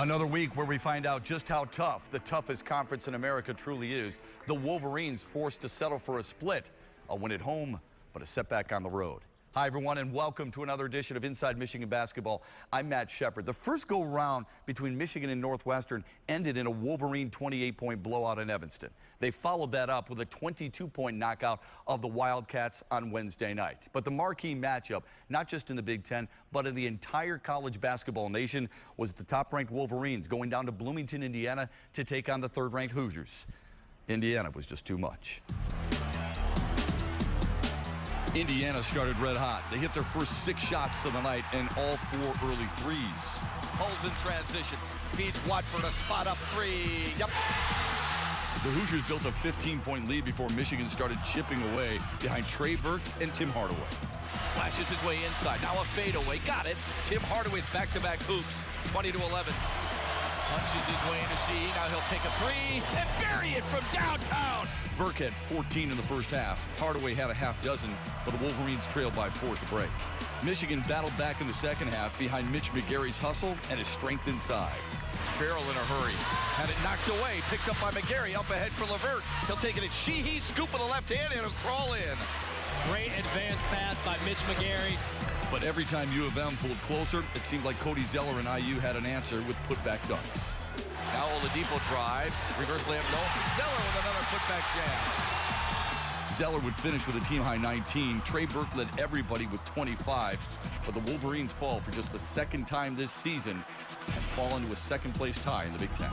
Another week where we find out just how tough the toughest conference in America truly is. The Wolverines forced to settle for a split, a win at home, but a setback on the road. Hi, everyone, and welcome to another edition of Inside Michigan Basketball. I'm Matt Shepard. The first go-round between Michigan and Northwestern ended in a Wolverine 28-point blowout in Evanston. They followed that up with a 22-point knockout of the Wildcats on Wednesday night. But the marquee matchup, not just in the Big Ten, but in the entire college basketball nation, was the top-ranked Wolverines going down to Bloomington, Indiana, to take on the third-ranked Hoosiers. Indiana was just too much. Indiana started red hot. They hit their first 6 shots of the night and all 4 early threes. Pulls in transition, feeds Watford a spot up 3. Yep. The Hoosiers built a 15-point lead before Michigan started chipping away behind Trey Burke and Tim Hardaway. Slashes his way inside. Now a fadeaway. Got it. Tim Hardaway back-to-back hoops. 20-11. Punches his way into Sheehy. Now he'll take a 3 and bury it from downtown. Burke had 14 in the first half. Hardaway had a half dozen, but the Wolverines trailed by 4 at the break. Michigan battled back in the second half behind Mitch McGary's hustle and his strength inside. Farrell in a hurry. Had it knocked away. Picked up by McGary. Up ahead for LeVert. He'll take it at Sheehy. Scoop with the left hand and he'll crawl in. Great advance pass by Mitch McGary. But every time U of M pulled closer, it seemed like Cody Zeller and IU had an answer with putback dunks. Now Oladipo drives. Reverse layup, no. Zeller with another putback jam. Zeller would finish with a team-high 19. Trey Burke led everybody with 25. But the Wolverines fall for just the second time this season and fall into a second-place tie in the Big Ten.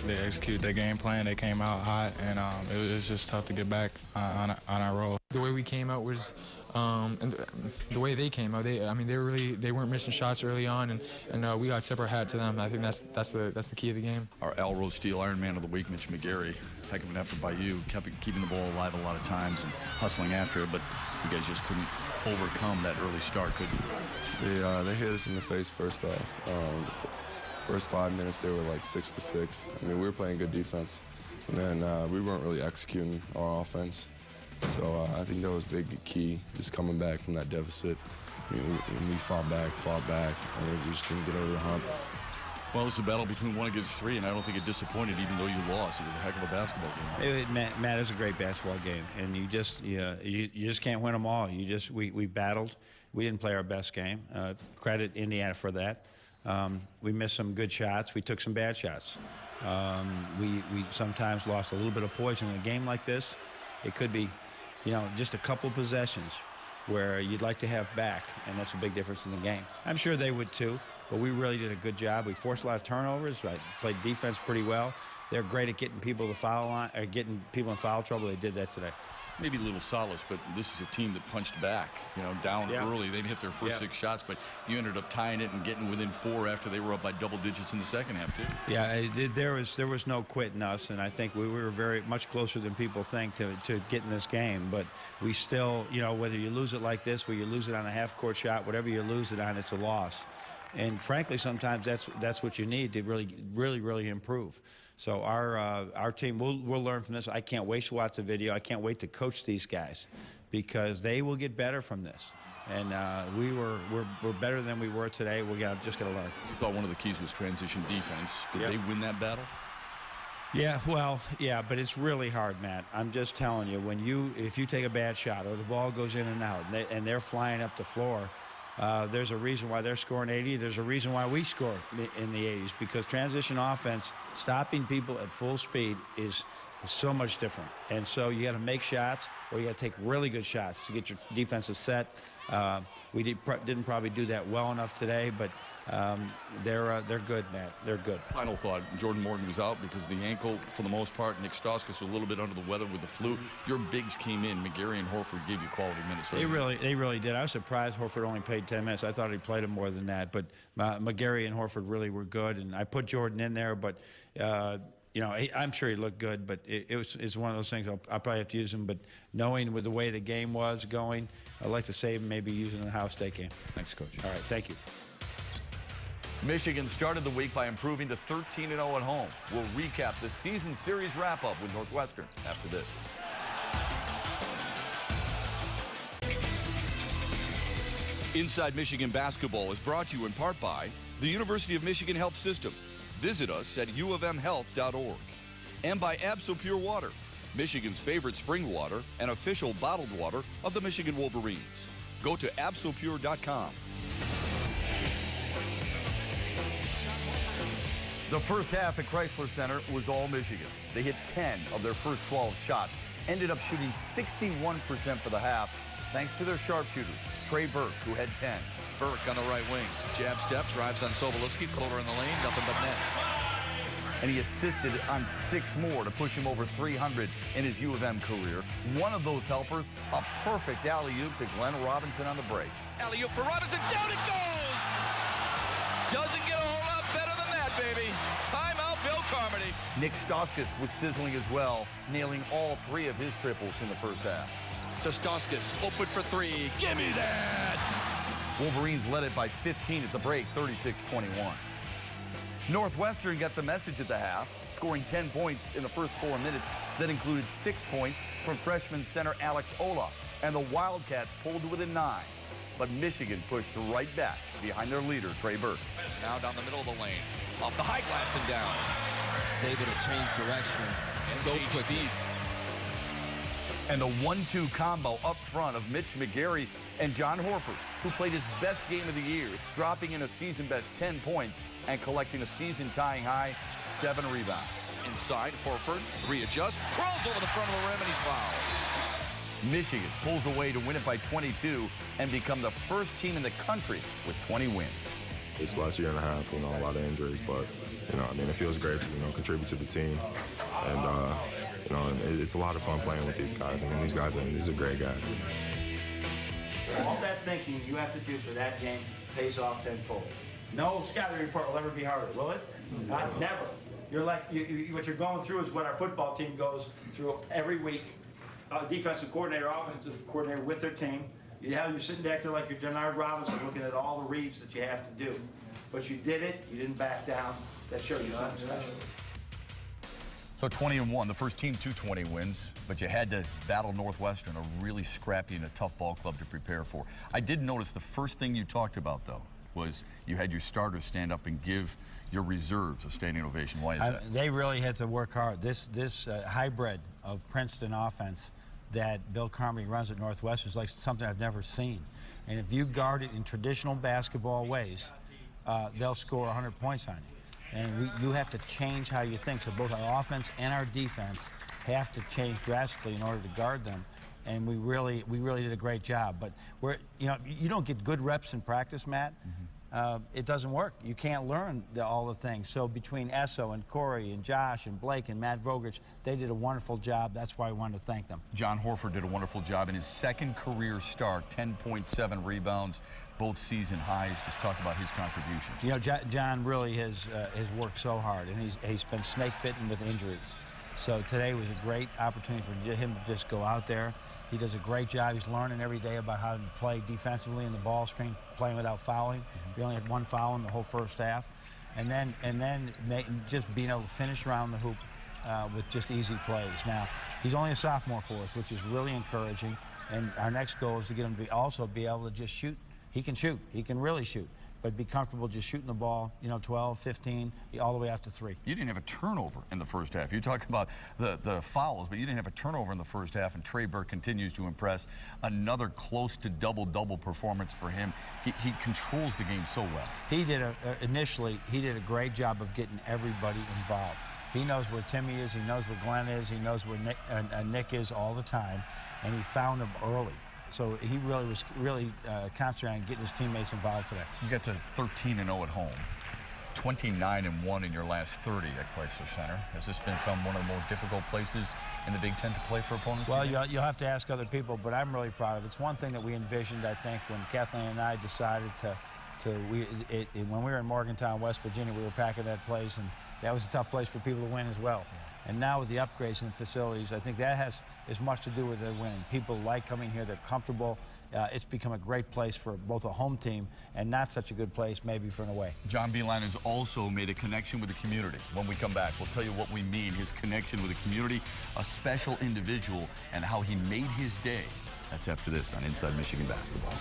They executed their game plan. They came out hot, and it was just tough to get back on our roll. The way we came out was, and the way they came out, they weren't missing shots early on, and we got to tip our hat to them. I think that's the key of the game. Our Alrose Steel Iron Man of the Week, Mitch McGary. Heck of an effort by you, keeping the ball alive a lot of times and hustling after it, but you guys just couldn't overcome that early start, could you? They hit us in the face first off. First 5 minutes, they were like 6 for 6. I mean, we were playing good defense, and then we weren't really executing our offense. So I think that was big key, just coming back from that deficit. I mean, we fought back, and we just couldn't get over the hump. Well, it's a battle between 1 against 3, and I don't think it disappointed even though you lost. It was a heck of a basketball game. Matt, is a great basketball game, and you just can't win them all. We battled. We didn't play our best game. Credit Indiana for that. We missed some good shots. We took some bad shots. We sometimes lost a little bit of poison in a game like this. It could be, just a couple possessions where you'd like to have back, and that's a big difference in the game. I'm sure they would too, but we really did a good job. We forced a lot of turnovers. Right? Played defense pretty well. They're great at getting people to foul line, or getting people in foul trouble. They did that today. Maybe a little solace, but this is a team that punched back, down early. They hit their first 6 shots, but you ended up tying it and getting within 4 after they were up by double digits in the second half, too. Yeah, there was no quitting us, and I think we were very much closer than people think to getting this game. But we still, whether you lose it like this, where you lose it on a half-court shot, whatever you lose it on, it's a loss. And frankly, sometimes that's what you need to really improve. So our team, we'll learn from this. I can't wait to watch the video. I can't wait to coach these guys because they will get better from this. And we're better than we were today. Just got to learn. You thought one of the keys was transition defense. Did they win that battle? Yeah, well, yeah, but it's really hard, Matt. I'm just telling you, if you take a bad shot or the ball goes in and out and they're flying up the floor, there's a reason why they're scoring 80. There's a reason why we score in the 80s, because transition offense, stopping people at full speed is so much different. And so you got to make shots, or you got to take really good shots to get your defenses set. We didn't probably do that well enough today, but they're good, Matt. They're good. Final thought, Jordan Morgan was out because of the ankle for the most part. Nick Stauskas was a little bit under the weather with the flu. Your bigs came in. McGary and Horford gave you quality minutes. Right? They really did. I was surprised Horford only played 10 minutes. I thought he played him more than that. But McGary and Horford really were good, and I put Jordan in there, but I'm sure he looked good, but it's one of those things I'll probably have to use him. But knowing with the way the game was going, I'd like to save him, maybe using the Ohio State game. Thanks, Coach. All right, thank you. Michigan started the week by improving to 13-0 at home. We'll recap the season series wrap-up with Northwestern after this. Inside Michigan Basketball is brought to you in part by the University of Michigan Health System. Visit us at uofmhealth.org. And by Absol Pure Water, Michigan's favorite spring water and official bottled water of the Michigan Wolverines. Go to absolpure.com. The first half at Chrysler Center was all Michigan. They hit 10 of their first 12 shots, ended up shooting 61% for the half, thanks to their sharpshooters, Trey Burke, who had 10. Burke on the right wing. Jab step, drives on Sobolewski, floater in the lane, nothing but net. And he assisted on 6 more to push him over 300 in his U of M career. One of those helpers, a perfect alley-oop to Glenn Robinson on the break. Alley-oop for Robinson, down it goes! Doesn't get a whole lot better than that, baby. Timeout, Bill Carmody. Nick Stauskas was sizzling as well, nailing all 3 of his triples in the first half. To Stauskas, open for 3. Give me that! Wolverines led it by 15 at the break, 36-21. Northwestern got the message at the half, scoring 10 points in the first 4 minutes. That included 6 points from freshman center Alex Ola, and the Wildcats pulled to within 9. But Michigan pushed right back behind their leader, Trey Burke. Now down the middle of the lane, off the high glass and down. He's able to change directions And so change quickly. speeds. And the 1-2 combo up front of Mitch McGary and John Horford, who played his best game of the year, dropping in a season-best 10 points and collecting a season-tying high 7 rebounds. Inside, Horford readjusts, crawls over the front of the rim, and he's fouled. Michigan pulls away to win it by 22 and become the first team in the country with 20 wins. This last year and a half, a lot of injuries, but, it feels great to, contribute to the team. And, it's a lot of fun playing with these guys. These are great guys. All that thinking you have to do for that game pays off tenfold. No scouting report will ever be harder, will it? Never. You're like, what you're going through is what our football team goes through every week. Defensive coordinator, offensive coordinator with their team. You're sitting back there like you're Denard Robinson looking at all the reads that you have to do. But you did it, you didn't back down. That shows you something special. So 20-1, the first team to 20 wins, but you had to battle Northwestern, a really scrappy and a tough ball club to prepare for. I did notice the first thing you talked about, though, was you had your starters stand up and give your reserves a standing ovation. Why is that? They really had to work hard. This hybrid of Princeton offense that Bill Carmody runs at Northwestern is like something I've never seen. And if you guard it in traditional basketball ways, they'll score 100 points on you. And you have to change how you think. So both our offense and our defense have to change drastically in order to guard them. And we really did a great job. But you don't get good reps in practice, Matt. It doesn't work. You can't learn all the things. So between Esso and Corey and Josh and Blake and Matt Vogrich, they did a wonderful job. That's why I wanted to thank them. John Horford did a wonderful job in his second career start, 10.7 rebounds, both season highs. Just talk about his contributions. John really has worked so hard, and he's been snake bitten with injuries. So today was a great opportunity for him to just go out there. He does a great job. He's learning every day about how to play defensively in the ball screen, playing without fouling. We only had 1 foul in the whole first half, and then just being able to finish around the hoop with just easy plays. Now he's only a sophomore for us, which is really encouraging. And our next goal is to get him to also be able to just shoot. He can shoot. He can really shoot. But be comfortable just shooting the ball, 12, 15, all the way out to 3. You didn't have a turnover in the first half. You talk about the fouls, but you didn't have a turnover in the first half, and Trey Burke continues to impress. Another close to double-double performance for him. He controls the game so well. He did initially, he did a great job of getting everybody involved. He knows where Timmy is, he knows where Glenn is, he knows where Nick is all the time, and he found them early. So he really was concentrating on getting his teammates involved today. You got to 13-0 at home, 29-1 in your last 30 at Chrysler Center. Has this become one of the more difficult places in the Big Ten to play for opponents? Well, you'll have to ask other people, but I'm really proud of it. It's one thing that we envisioned, I think, when Kathleen and I decided when we were in Morgantown, West Virginia, we were packing that place, and that was a tough place for people to win as well. And now with the upgrades in the facilities, I think that has as much to do with their winning. People like coming here, they're comfortable. It's become a great place for both a home team and not such a good place maybe for an away. John Beilein has also made a connection with the community. When we come back, we'll tell you what we mean, his connection with the community, a special individual, and how he made his day. That's after this on Inside Michigan Basketball.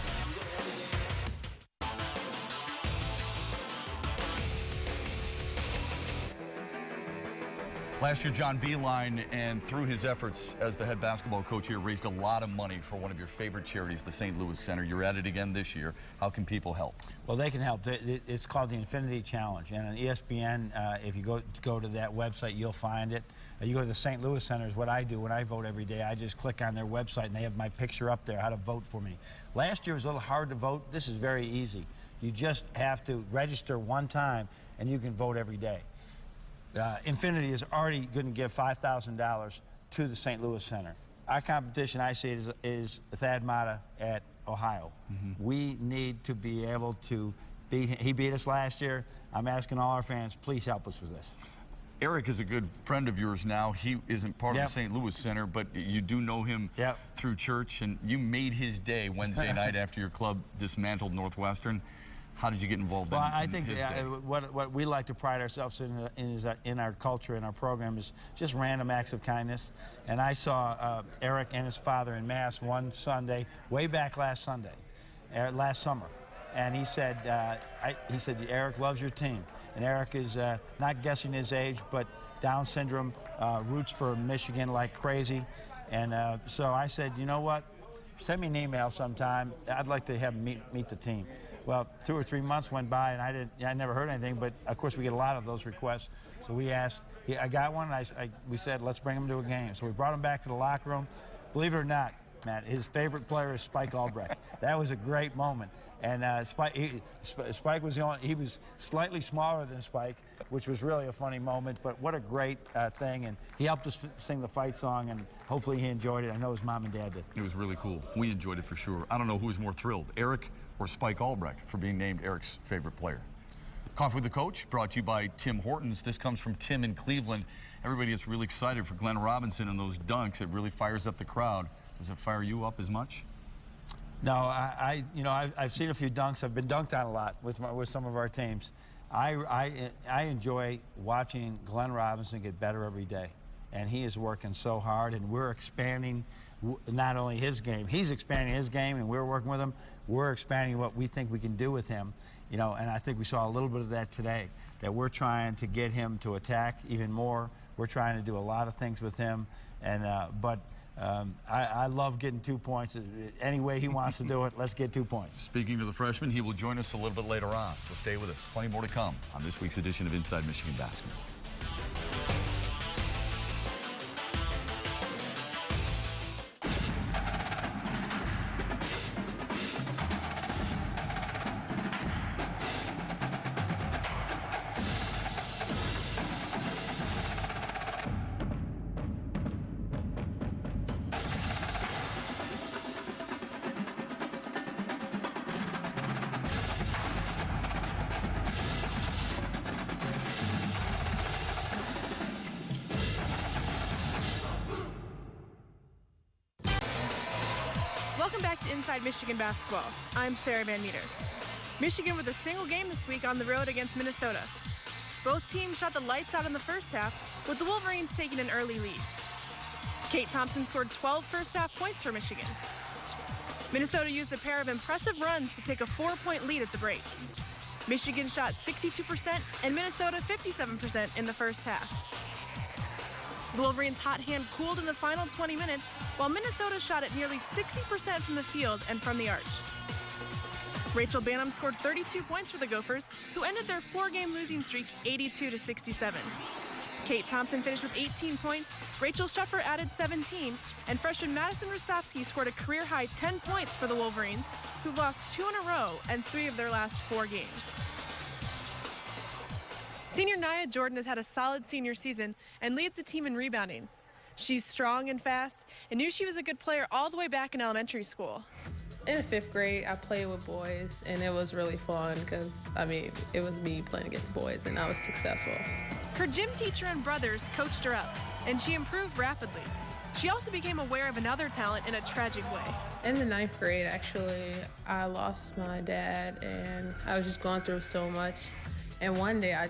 Last year, John Beilein, and through his efforts as the head basketball coach here, raised a lot of money for one of your favorite charities, the St. Louis Center. You're at it again this year. How can people help? Well, they can help. It's called the Infinity Challenge, and on ESPN, if you go to that website, you'll find it. You go to the St. Louis Center is what I do when I vote every day. I just click on their website, and they have my picture up there, how to vote for me. Last year was a little hard to vote. This is very easy. You just have to register one time, and you can vote every day. Infinity is already going to give $5,000 to the St. Louis Center. Our competition, I see it, is Thad Matta at Ohio. We need to be able to beat him. He beat us last year. I'm asking all our fans, please help us with this. Eric is a good friend of yours now. He isn't part of the St. Louis Center, but you do know him through church, and you made his day Wednesday night after your club dismantled Northwestern. How did you get involved in his day? I think what we like to pride ourselves in our culture, in our program, is just random acts of kindness. And I saw Eric and his father in Mass one Sunday, way back last summer. And he said, Eric loves your team. And Eric is not guessing his age, but Down syndrome, roots for Michigan like crazy. And so I said, you know what? Send me an email sometime. I'd like to have him meet the team. Well, 2 or 3 months went by, and I never heard anything, but of course we get a lot of those requests. So we asked, I got one, and we said, let's bring him to a game. So we brought him back to the locker room. Believe it or not, Matt, his favorite player is Spike Albrecht. That was a great moment. And Spike was he was slightly smaller than Spike, which was really a funny moment, but what a great thing. And he helped us sing the fight song, and hopefully he enjoyed it. I know his mom and dad did. It was really cool. We enjoyed it for sure. I don't know who was more thrilled, Eric or Spike Albrecht, for being named Eric's favorite player. Coffee with the Coach, brought to you by Tim Hortons. This comes from Tim in Cleveland. Everybody gets really excited for Glenn Robinson and those dunks. It really fires up the crowd. Does it fire you up as much? No, I've seen a few dunks. I've been dunked on a lot with some of our teams. I enjoy watching Glenn Robinson get better every day, and he is working so hard. And we're expanding not only his game, he's expanding his game, and we're working with him. We're expanding what we think we can do with him, and I think we saw a little bit of that today. That we're trying to get him to attack even more. We're trying to do a lot of things with him, and I love getting 2 points. Any way he wants to do it, let's get 2 points. Speaking of the freshman, he will join us a little bit later on, so stay with us. Plenty more to come on this week's edition of Inside Michigan Basketball. Welcome back to Inside Michigan Basketball. I'm Sarah Van Meter. Michigan with a single game this week on the road against Minnesota. Both teams shot the lights out in the first half, with the Wolverines taking an early lead. Kate Thompson scored 12 first-half points for Michigan. Minnesota used a pair of impressive runs to take a 4-point lead at the break. Michigan shot 62% and Minnesota 57% in the first half. The Wolverines' hot hand cooled in the final 20 minutes, while Minnesota shot at nearly 60% from the field and from the arch. Rachel Banham scored 32 points for the Gophers, who ended their 4-game losing streak 82-67. Kate Thompson finished with 18 points, Rachel Sheffer added 17, and freshman Madison Rostovsky scored a career-high 10 points for the Wolverines, who've lost 2 in a row and 3 of their last 4 games. Senior Nia Jordan has had a solid senior season and leads the team in rebounding. She's strong and fast and knew she was a good player all the way back in elementary school. In the 5th grade, I played with boys, and it was really fun because, it was me playing against boys, and I was successful. Her gym teacher and brothers coached her up, and she improved rapidly. She also became aware of another talent in a tragic way. In the 9th grade, actually, I lost my dad, and I was just going through so much. And one day I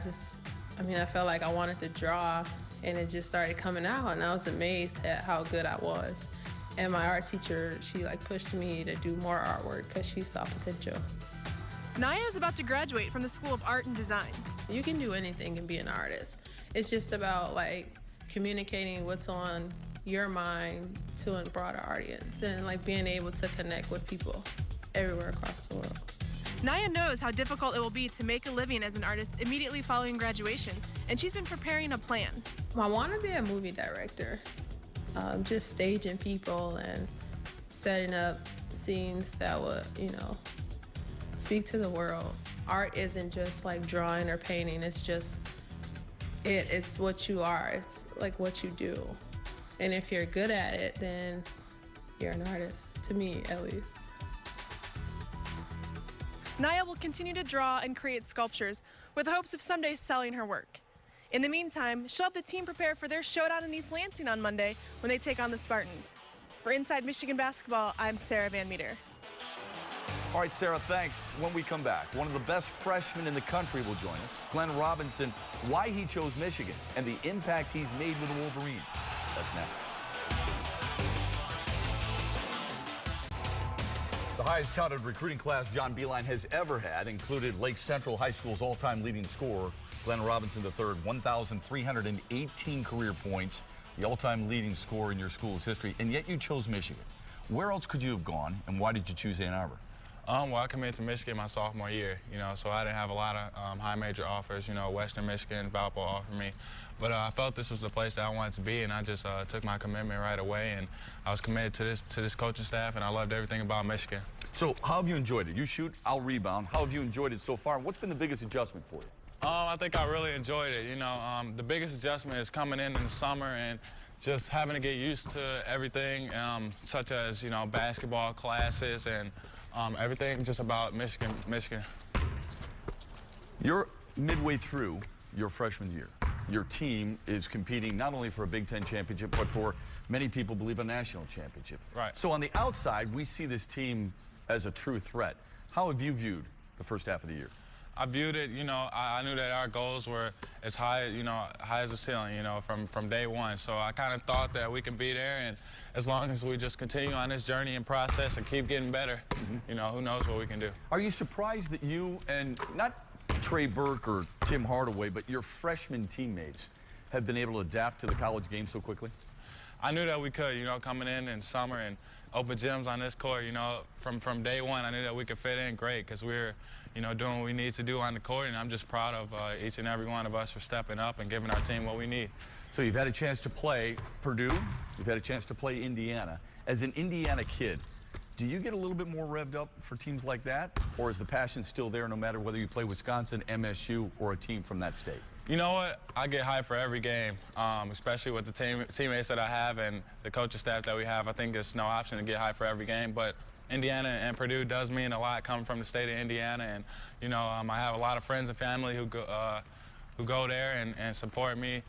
felt like I wanted to draw, and it just started coming out, and I was amazed at how good I was. And my art teacher, she pushed me to do more artwork because she saw potential. Nia is about to graduate from the School of Art and Design. You can do anything and be an artist. It's just about communicating what's on your mind to a broader audience and like being able to connect with people everywhere across the world. Nia knows how difficult it will be to make a living as an artist immediately following graduation, and she's been preparing a plan. I want to be a movie director, just staging people and setting up scenes that would, you know, speak to the world. Art isn't just like drawing or painting, it's just, it's what you are, it's like what you do. And if you're good at it, then you're an artist, to me at least. Nia will continue to draw and create sculptures with hopes of someday selling her work. In the meantime, she'll have the team prepare for their showdown in East Lansing on Monday when they take on the Spartans. For Inside Michigan Basketball, I'm Sarah Van Meter. All right, Sarah, thanks. When we come back, one of the best freshmen in the country will join us, Glenn Robinson, why he chose Michigan and the impact he's made with the Wolverines. That's next. The highest touted recruiting class John Beilein has ever had included Lake Central High School's all-time leading scorer, Glenn Robinson III, 1,318 career points, the all-time leading scorer in your school's history, and yet you chose Michigan. Where else could you have gone, and why did you choose Ann Arbor? Well, I committed to Michigan my sophomore year, so I didn't have a lot of high major offers. Western Michigan, Valpo offered me. But I felt this was the place that I wanted to be, and I just took my commitment right away, and I was committed to this coaching staff, and I loved everything about Michigan. So how have you enjoyed it? You shoot, I'll rebound. How have you enjoyed it so far? What's been the biggest adjustment for you? I think I really enjoyed it. The biggest adjustment is coming in the summer and just having to get used to everything, such as, basketball classes and everything just about Michigan. You're midway through your freshman year. Your team is competing not only for a Big Ten championship, but for many people believe a national championship. Right. So on the outside, we see this team as a true threat. How have you viewed the first half of the year? I viewed it, I knew that our goals were as high, high as the ceiling, from day one. So I kind of thought that we could be there, and as long as we just continue on this journey and process and keep getting better, who knows what we can do. Are you surprised that you and not Trey Burke or Tim Hardaway, but your freshman teammates have been able to adapt to the college game so quickly? I knew that we could, coming in summer and open gyms on this court, from day one, I knew that we could fit in great because we're, doing what we need to do on the court, and I'm just proud of each and every one of us for stepping up and giving our team what we need. So you've had a chance to play Purdue, you've had a chance to play Indiana. As an Indiana kid, do you get a little bit more revved up for teams like that, or is the passion still there no matter whether you play Wisconsin, MSU, or a team from that state? You know what? I get hyped for every game, especially with the teammates that I have and the coaching staff that we have. I think it's no option to get hyped for every game, but Indiana and Purdue does mean a lot coming from the state of Indiana, and I have a lot of friends and family who go there and support me,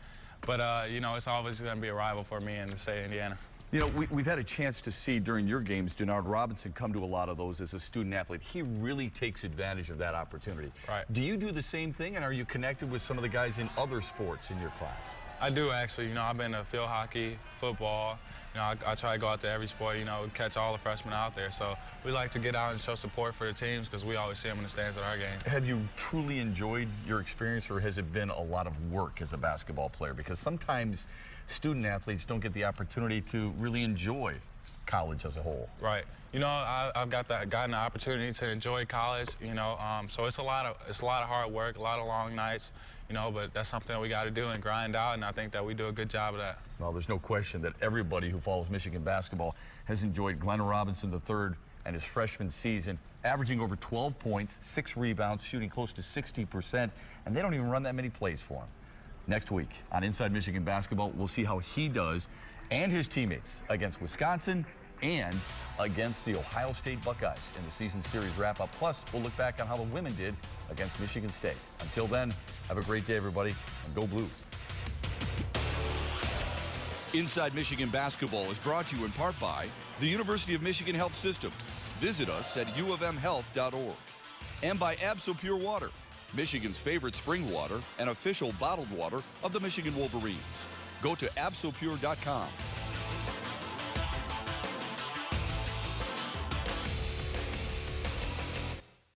but it's always going to be a rival for me in the state of Indiana. We've had a chance to see during your games Denard Robinson come to a lot of those as a student athlete. He really takes advantage of that opportunity. Right. Do you do the same thing, and are you connected with some of the guys in other sports in your class? I do, actually. I've been to field hockey, football. I try to go out to every sport, catch all the freshmen out there. So we like to get out and show support for the teams because we always see them in the stands at our game. Have you truly enjoyed your experience, or has it been a lot of work as a basketball player? Because sometimes student athletes don't get the opportunity to really enjoy college as a whole. Right. I've gotten the opportunity to enjoy college, so it's a lot of hard work, a lot of long nights, but that's something that we got to do and grind out, and I think that we do a good job of that. Well, there's no question that everybody who follows Michigan basketball has enjoyed Glenn Robinson III and his freshman season, averaging over 12 points, 6 rebounds, shooting close to 60%, and they don't even run that many plays for him. Next week on Inside Michigan Basketball, we'll see how he does and his teammates against Wisconsin and against the Ohio State Buckeyes in the season series wrap-up. Plus, we'll look back on how the women did against Michigan State. Until then, have a great day, everybody, and go Blue. Inside Michigan Basketball is brought to you in part by the University of Michigan Health System. Visit us at uofmhealth.org. And by Absol Pure Water, Michigan's favorite spring water and official bottled water of the Michigan Wolverines. Go to absolpure.com.